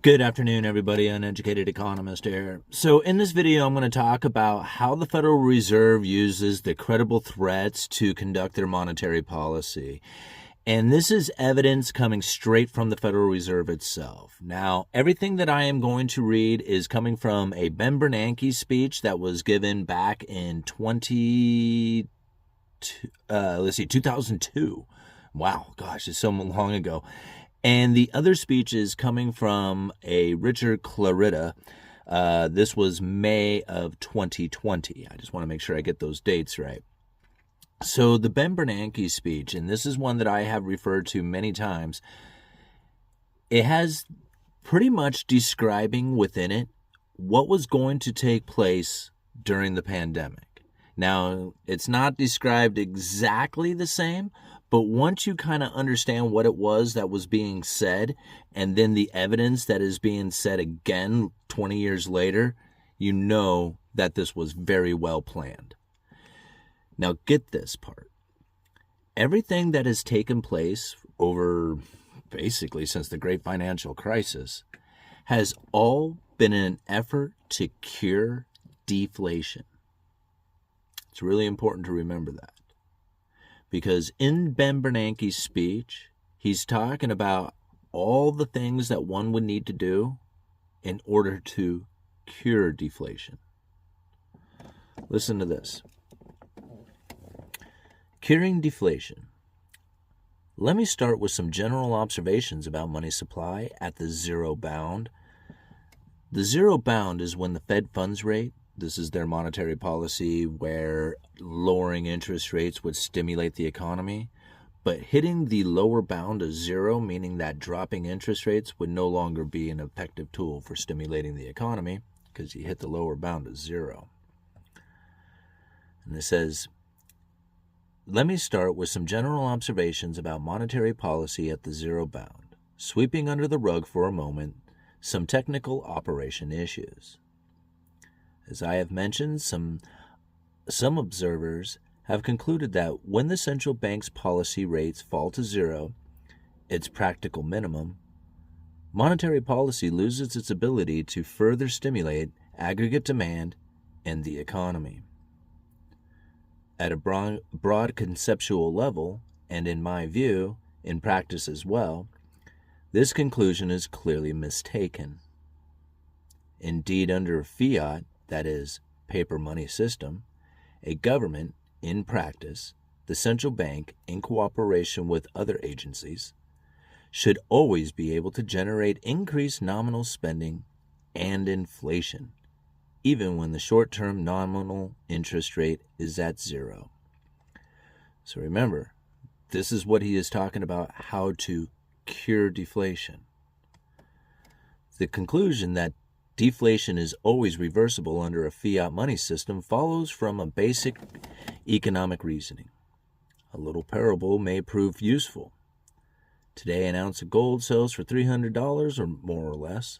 Good afternoon, everybody. Uneducated Economist here. So in this video, I'm going to talk about how the Federal Reserve uses the credible threats to conduct their monetary policy. And this is evidence coming straight from the Federal Reserve itself. Now, everything that I am going to read is coming from a Ben Bernanke speech that was given back in 2002. Wow, gosh, it's so long ago. And the other speech is coming from a Richard Clarida. This was May of 2020. I just want to make sure I get those dates right. So the Ben Bernanke speech, and this is one that I have referred to many times, it has pretty much describing within it what was going to take place during the pandemic. Now, it's not described exactly the same, but once you kind of understand what it was that was being said, and then the evidence that is being said again 20 years later, you know that this was very well planned. Now, get this part. Everything that has taken place over basically since the Great Financial Crisis has all been in an effort to cure deflation. It's really important to remember that. Because in Ben Bernanke's speech, he's talking about all the things that one would need to do in order to cure deflation. Listen to this. Curing deflation. Let me start with some general observations about money supply at the zero bound. The zero bound is when the Fed funds rate, this is their monetary policy where lowering interest rates would stimulate the economy, but hitting the lower bound of zero, meaning that dropping interest rates would no longer be an effective tool for stimulating the economy because you hit the lower bound of zero. And it says, let me start with some general observations about monetary policy at the zero bound, sweeping under the rug for a moment some technical operation issues. As I have mentioned, some observers have concluded that when the central bank's policy rates fall to zero, its practical minimum, monetary policy loses its ability to further stimulate aggregate demand and the economy. At a broad conceptual level, and in my view, in practice as well, this conclusion is clearly mistaken. Indeed, under a fiat, that is, paper money system, a government, in practice, the central bank, in cooperation with other agencies, should always be able to generate increased nominal spending and inflation, even when the short-term nominal interest rate is at zero. So remember, this is what he is talking about, how to cure deflation. The conclusion that deflation is always reversible under a fiat money system follows from a basic economic reasoning. A little parable may prove useful. Today, an ounce of gold sells for $300 or more or less.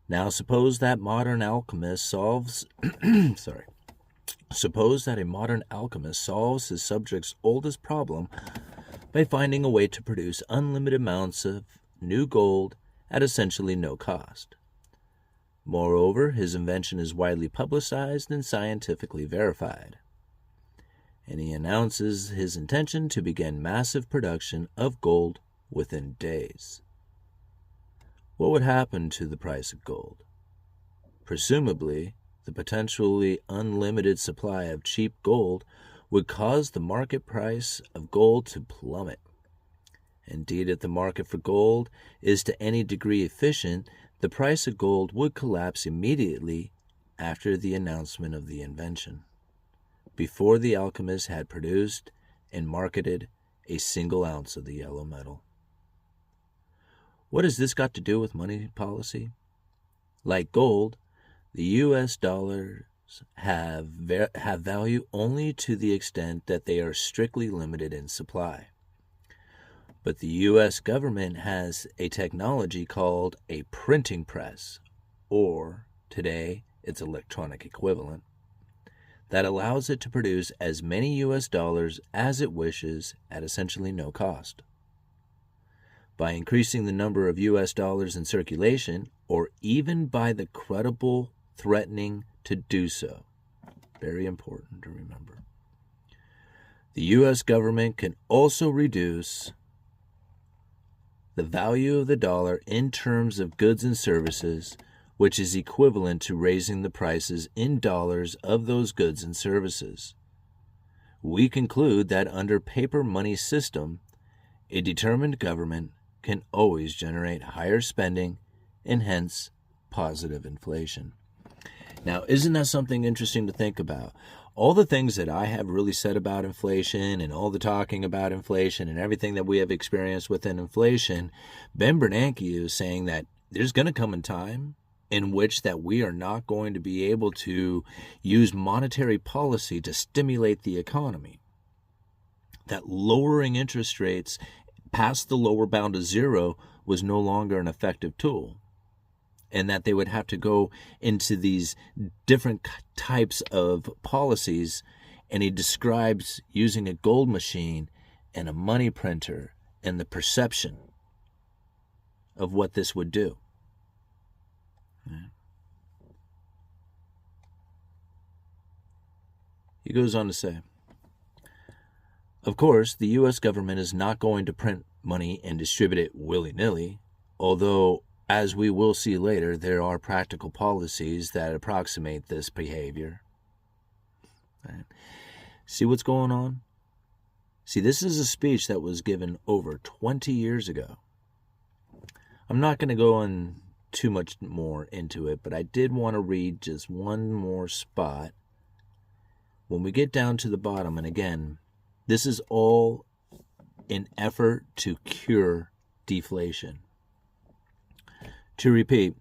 Now, suppose that a modern alchemist solves his subject's oldest problem by finding a way to produce unlimited amounts of new gold at essentially no cost. Moreover, his invention is widely publicized and scientifically verified, and he announces his intention to begin massive production of gold within days. What would happen to the price of gold? Presumably, the potentially unlimited supply of cheap gold would cause the market price of gold to plummet. Indeed, if the market for gold is to any degree efficient, the price of gold would collapse immediately after the announcement of the invention, before the alchemist had produced and marketed a single ounce of the yellow metal. What has this got to do with money policy? Like gold, the U.S. dollars have value only to the extent that they are strictly limited in supply. But the U.S. government has a technology called a printing press, or today its electronic equivalent, that allows it to produce as many U.S. dollars as it wishes at essentially no cost. by increasing the number of U.S. dollars in circulation, or even by the credible threatening to do so. Very important to remember. The U.S. government can also reduce the value of the dollar in terms of goods and services, which is equivalent to raising the prices in dollars of those goods and services. We conclude that under paper money system, a determined government can always generate higher spending and hence positive inflation. Now, isn't that something interesting to think about? All the things that I have really said about inflation and all the talking about inflation and everything that we have experienced within inflation, Ben Bernanke is saying that there's going to come a time in which that we are not going to be able to use monetary policy to stimulate the economy. That lowering interest rates past the lower bound of zero was no longer an effective tool, and that they would have to go into these different types of policies, and he describes using a gold machine and a money printer and the perception of what this would do. He goes on to say, of course, the U.S. government is not going to print money and distribute it willy-nilly, although, as we will see later, there are practical policies that approximate this behavior. Right. See what's going on? See, this is a speech that was given over 20 years ago. I'm not going to go on too much more into it, but I did want to read just one more spot. When we get down to the bottom, and again, this is all an effort to cure deflation. To repeat,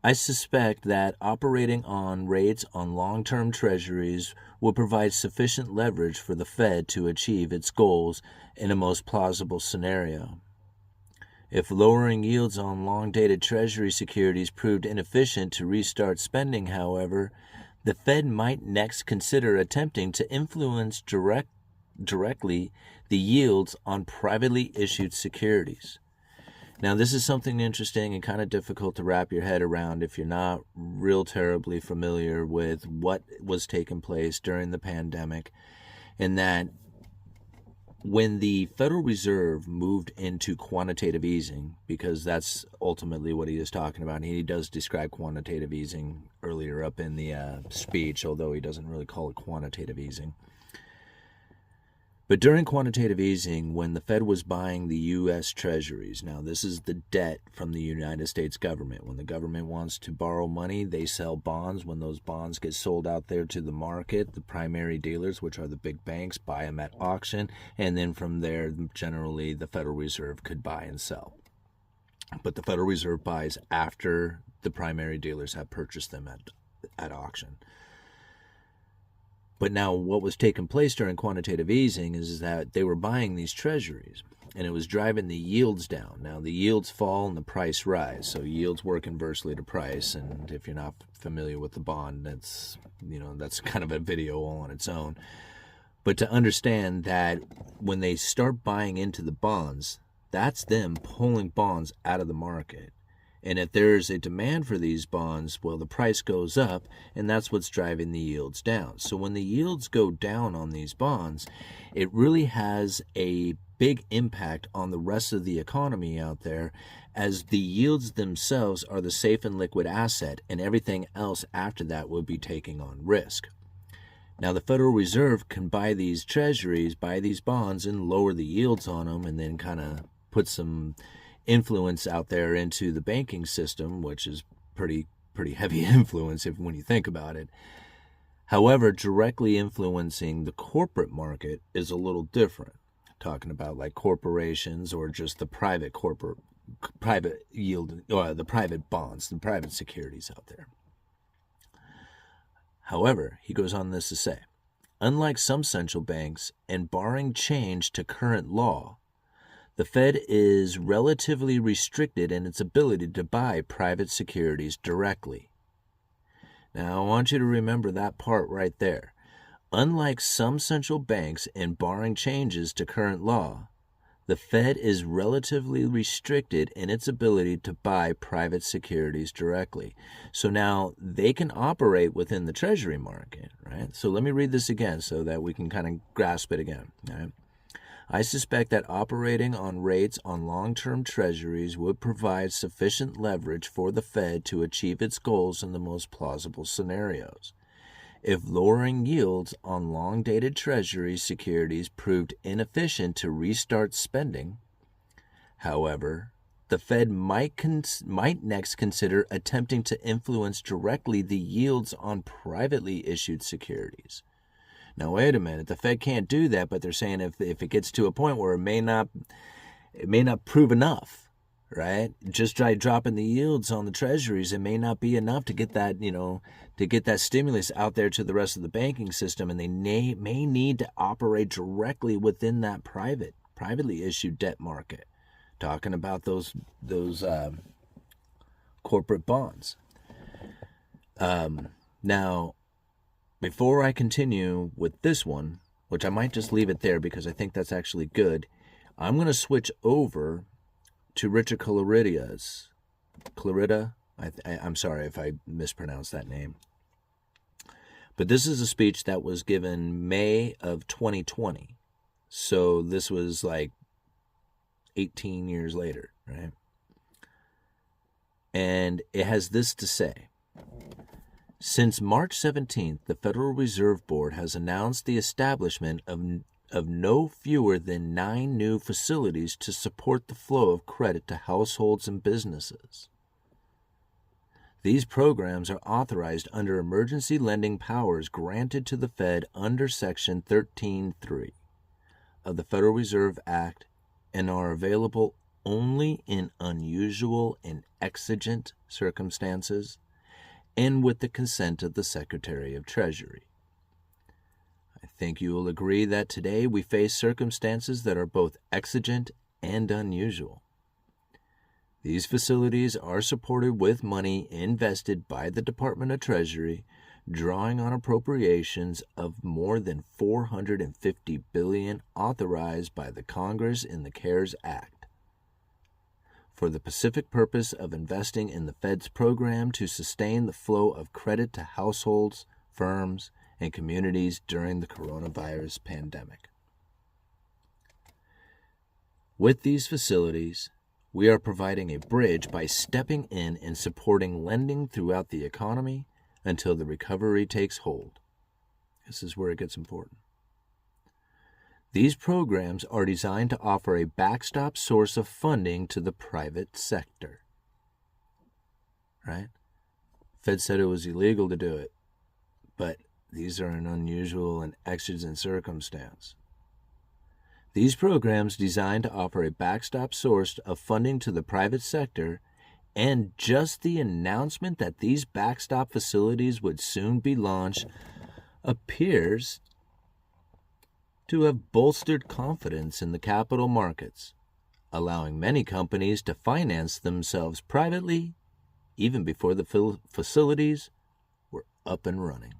I suspect that operating on rates on long-term treasuries will provide sufficient leverage for the Fed to achieve its goals in a most plausible scenario. If lowering yields on long-dated treasury securities proved inefficient to restart spending, however, the Fed might next consider attempting to influence directly the yields on privately issued securities. Now, this is something interesting and kind of difficult to wrap your head around if you're not real terribly familiar with what was taking place during the pandemic, and that when the Federal Reserve moved into quantitative easing, because that's ultimately what he is talking about. He does describe quantitative easing earlier up in the speech, although he doesn't really call it quantitative easing. But during quantitative easing, when the Fed was buying the U.S. Treasuries, now this is the debt from the United States government. When the government wants to borrow money, they sell bonds. When those bonds get sold out there to the market, the primary dealers, which are the big banks, buy them at auction. And then from there, generally, the Federal Reserve could buy and sell. But the Federal Reserve buys after the primary dealers have purchased them at auction. But now what was taking place during quantitative easing is that they were buying these treasuries, and it was driving the yields down. Now, the yields fall and the price rise, so yields work inversely to price, and if you're not familiar with the bond, that's kind of a video all on its own. But to understand that when they start buying into the bonds, that's them pulling bonds out of the market. And if there's a demand for these bonds, well, the price goes up, and that's what's driving the yields down. So when the yields go down on these bonds, it really has a big impact on the rest of the economy out there, as the yields themselves are the safe and liquid asset, and everything else after that will be taking on risk. Now, the Federal Reserve can buy these treasuries, buy these bonds, and lower the yields on them, and then kind of put some influence out there into the banking system, which is pretty heavy influence when you think about it. However, directly influencing the corporate market is a little different. Talking about like corporations or just the private yield, or the private bonds, the private securities out there. However, he goes on this to say, unlike some central banks, and barring change to current law, the Fed is relatively restricted in its ability to buy private securities directly. Now, I want you to remember that part right there. Unlike some central banks, and barring changes to current law, the Fed is relatively restricted in its ability to buy private securities directly. So now they can operate within the Treasury market, right? So let me read this again so that we can kind of grasp it again, right? I suspect that operating on rates on long-term treasuries would provide sufficient leverage for the Fed to achieve its goals in the most plausible scenarios. If lowering yields on long-dated treasury securities proved inefficient to restart spending, however, the Fed might next consider attempting to influence directly the yields on privately issued securities. Now, wait a minute. The Fed can't do that, but they're saying if it gets to a point where it may not prove enough, right? Just try dropping the yields on the treasuries, it may not be enough to get that, to get that stimulus out there to the rest of the banking system, and they may need to operate directly within that privately issued debt market. Talking about those corporate bonds. Now, before I continue with this one, which I might just leave it there because I think that's actually good, I'm going to switch over to Richard Clarida. I'm sorry if I mispronounced that name. But this is a speech that was given May of 2020. So this was like 18 years later, right? And it has this to say. Since March 17th, the Federal Reserve Board has announced the establishment of no fewer than 9 new facilities to support the flow of credit to households and businesses. These programs are authorized under emergency lending powers granted to the Fed under Section 13(3) of the Federal Reserve Act and are available only in unusual and exigent circumstances and with the consent of the Secretary of Treasury. I think you will agree that today we face circumstances that are both exigent and unusual. These facilities are supported with money invested by the Department of Treasury, drawing on appropriations of more than $450 billion authorized by the Congress in the CARES Act, for the specific purpose of investing in the Fed's program to sustain the flow of credit to households, firms, and communities during the coronavirus pandemic. With these facilities, we are providing a bridge by stepping in and supporting lending throughout the economy until the recovery takes hold. This is where it gets important. These programs are designed to offer a backstop source of funding to the private sector. Right? Fed said it was illegal to do it, but these are an unusual and exigent circumstance. These programs designed to offer a backstop source of funding to the private sector, and just the announcement that these backstop facilities would soon be launched appears to have bolstered confidence in the capital markets, allowing many companies to finance themselves privately even before the facilities were up and running.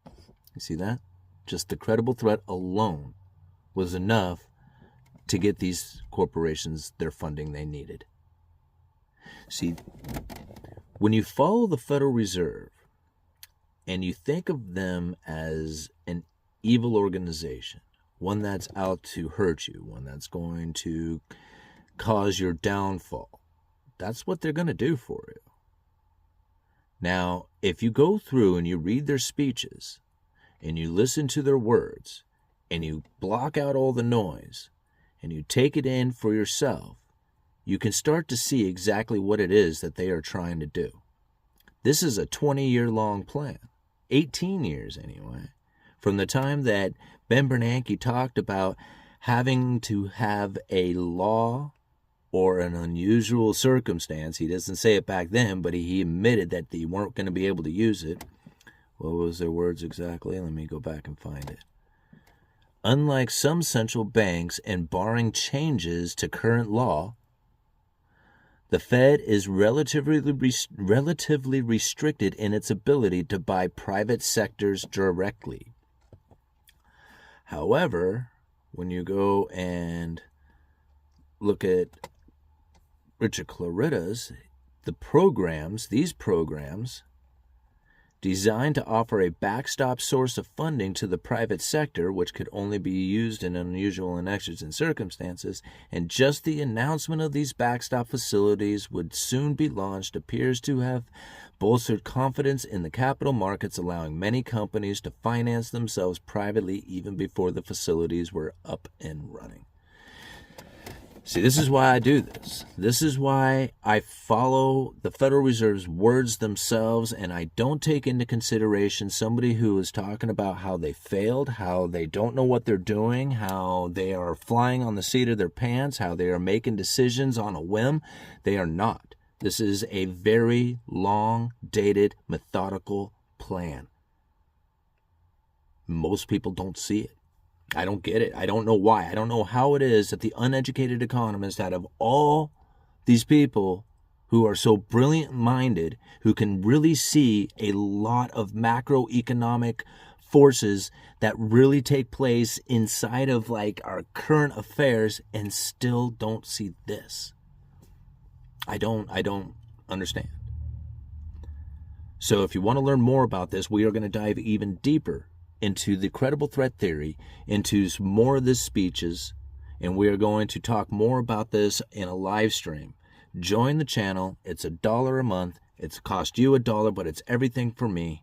You see that? Just the credible threat alone was enough to get these corporations their funding they needed. See, when you follow the Federal Reserve and you think of them as an evil organization, one that's out to hurt you, one that's going to cause your downfall, that's what they're going to do for you. Now, if you go through and you read their speeches and you listen to their words and you block out all the noise and you take it in for yourself, you can start to see exactly what it is that they are trying to do. This is a 20-year-long plan, 18 years anyway, from the time that Ben Bernanke talked about having to have a law or an unusual circumstance. He doesn't say it back then, but he admitted that they weren't going to be able to use it. What was their words exactly? Let me go back and find it. Unlike some central banks and barring changes to current law, the Fed is relatively restricted in its ability to buy private sectors directly. However, when you go and look at Richard Claritta's, these programs designed to offer a backstop source of funding to the private sector, which could only be used in unusual and exigent circumstances, and just the announcement of these backstop facilities would soon be launched appears to have bolstered confidence in the capital markets, allowing many companies to finance themselves privately even before the facilities were up and running. See, this is why I do this. This is why I follow the Federal Reserve's words themselves, and I don't take into consideration somebody who is talking about how they failed, how they don't know what they're doing, how they are flying on the seat of their pants, how they are making decisions on a whim. They are not. This is a very long-dated, methodical plan. Most people don't see it. I don't get it. I don't know why. I don't know how it is that the uneducated economist, out of all these people who are so brilliant-minded, who can really see a lot of macroeconomic forces that really take place inside of like our current affairs, and still don't see this. I don't understand. So if you want to learn more about this, we are going to dive even deeper into the credible threat theory, into more of these speeches, and we are going to talk more about this in a live stream. Join the channel. It's $1 a month. It's cost you $1, but it's everything for me.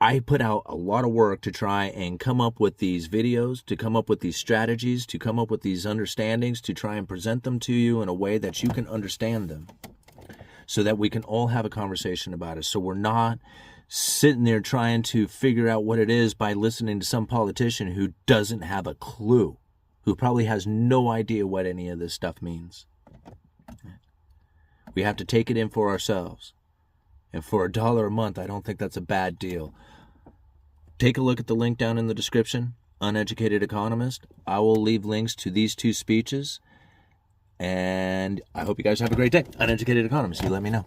I put out a lot of work to try and come up with these videos, to come up with these strategies, to come up with these understandings, to try and present them to you in a way that you can understand them, so that we can all have a conversation about it. So we're not sitting there trying to figure out what it is by listening to some politician who doesn't have a clue, who probably has no idea what any of this stuff means. We have to take it in for ourselves. And for $1 a month, I don't think that's a bad deal. Take a look at the link down in the description, Uneducated Economist. I will leave links to these 2 speeches. And I hope you guys have a great day. Uneducated Economist, you let me know.